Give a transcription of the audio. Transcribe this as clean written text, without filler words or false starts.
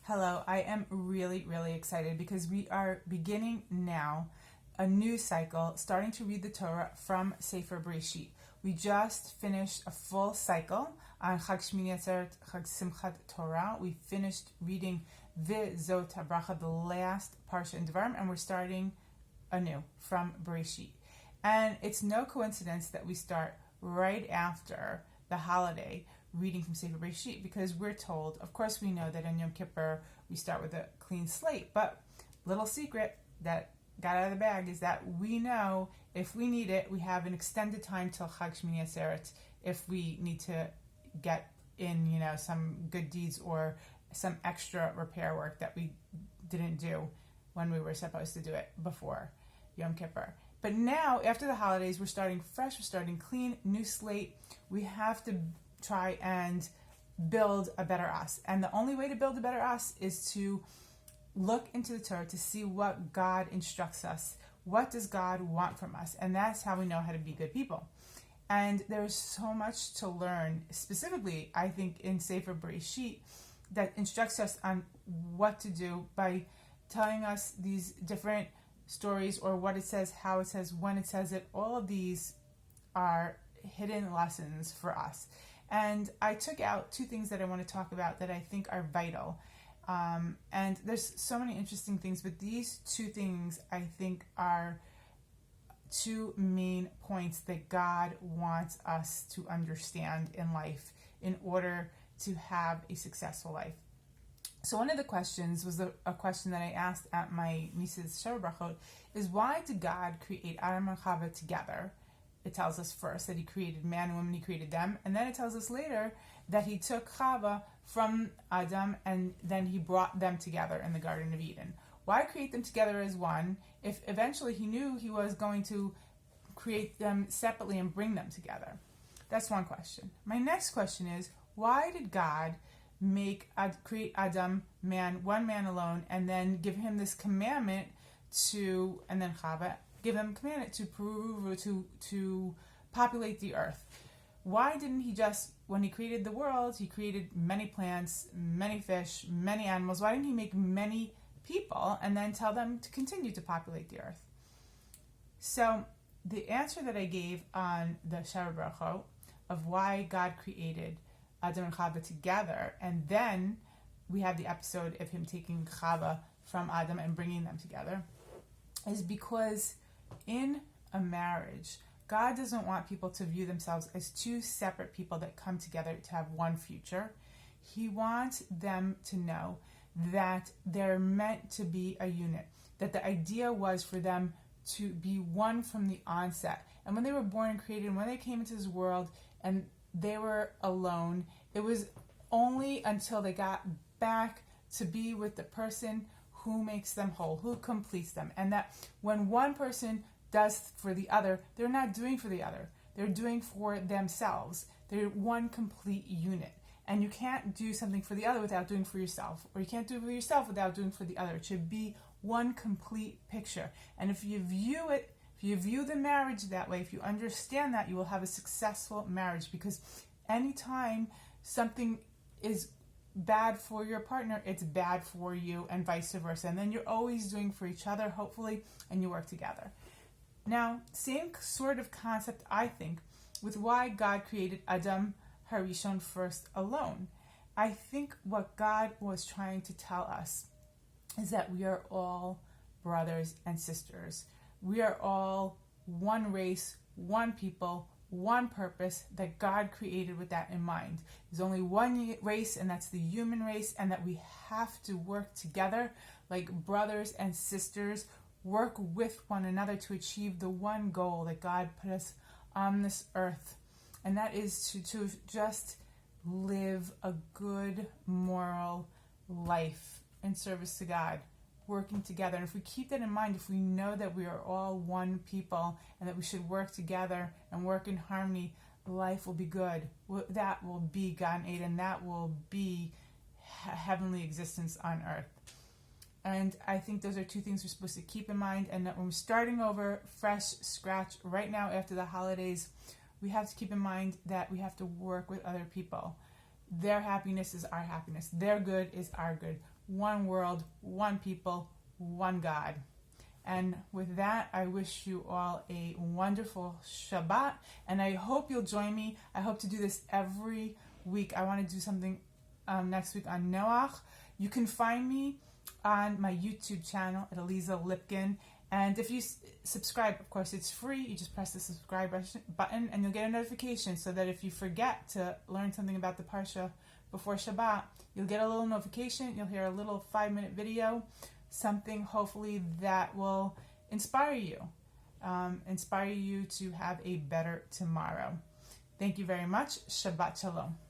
Hello, I am really, really excited because we are beginning now a new cycle, starting to read the Torah from Sefer Bereishit. We just finished a full cycle on Chag Shmini Atzeret, Chag Simchat Torah. We finished reading V'zot HaBracha, the last Parsha in Devarim, and we're starting anew from Bereishit. And it's no coincidence that we start right after the holiday reading from Sefer Bereishit, because we're told, of course we know that in Yom Kippur we start with a clean slate, but little secret that got out of the bag is that we know if we need it, we have an extended time till Chag Shmini Atzeret if we need to get in, some good deeds or some extra repair work that we didn't do when we were supposed to do it before Yom Kippur. But now, after the holidays, we're starting fresh, we're starting clean, new slate. We have to try and build a better us. And the only way to build a better us is to look into the Torah to see what God instructs us. What does God want from us? And that's how we know how to be good people. And there's so much to learn, specifically, I think, in Sefer Bereishit, that instructs us on what to do by telling us these different stories, or what it says, how it says, when it says it. All of these are hidden lessons for us. And I took out two things that I want to talk about that I think are vital. And there's so many interesting things, but these two things I think are two main points that God wants us to understand in life in order to have a successful life. So one of the questions was a question that I asked at my niece's Sheva Brachot, is why did God create Adam and Chava together? It tells us first that he created man and woman, he created them, and then it tells us later that he took Chava from Adam and then he brought them together in the Garden of Eden. Why create them together as one if eventually he knew he was going to create them separately and bring them together? That's one question. My next question is, why did God create Adam, one man alone, and then give him this commandment and then Chava, give them a commandment to populate the earth? Why didn't he just, when he created the world, he created many plants, many fish, many animals? Why didn't he make many people and then tell them to continue to populate the earth? So the answer that I gave on the Sheva Brachot of why God created Adam and Chava together, and then we have the episode of him taking Chava from Adam and bringing them together, is because in a marriage, God doesn't want people to view themselves as two separate people that come together to have one future. He wants them to know that they're meant to be a unit, that the idea was for them to be one from the onset. And when they were born and created, and when they came into this world and they were alone, it was only until they got back to be with the person who makes them whole, who completes them. And that when one person does for the other, they're not doing for the other. They're doing for themselves. They're one complete unit. And you can't do something for the other without doing for yourself. Or you can't do it for yourself without doing for the other. It should be one complete picture. And if you view the marriage that way, if you understand that, you will have a successful marriage, because anytime something is bad for your partner, it's bad for you, and vice versa. And then you're always doing for each other, hopefully, and you work together. Now, same sort of concept, I think, with why God created Adam Harishon first alone. I think what God was trying to tell us is that we are all brothers and sisters. We are all one race, one people, one purpose, that God created with that in mind. There's only one race, and that's the human race, and that we have to work together like brothers and sisters, work with one another to achieve the one goal that God put us on this earth, and that is to just live a good moral life in service to God, working together. And if we keep that in mind, if we know that we are all one people and that we should work together and work in harmony, life will be good. That will be Gan Eden. That will be heavenly existence on earth. And I think those are two things we're supposed to keep in mind. And that when we're starting over, fresh, scratch, right now after the holidays, we have to keep in mind that we have to work with other people. Their happiness is our happiness. Their good is our good. one world, one people, one God. And with that, I wish you all a wonderful Shabbat, and I hope you'll join me. I hope to do this every week. I want to do something next week on Noach. You can find me on my YouTube channel at Eliza Lipkin, and if you subscribe, of course, it's free. You just press the subscribe button, and you'll get a notification so that if you forget to learn something about the Parsha before Shabbat, you'll get a little notification. You'll hear a little 5-minute video, something hopefully that will inspire you to have a better tomorrow. Thank you very much. Shabbat Shalom.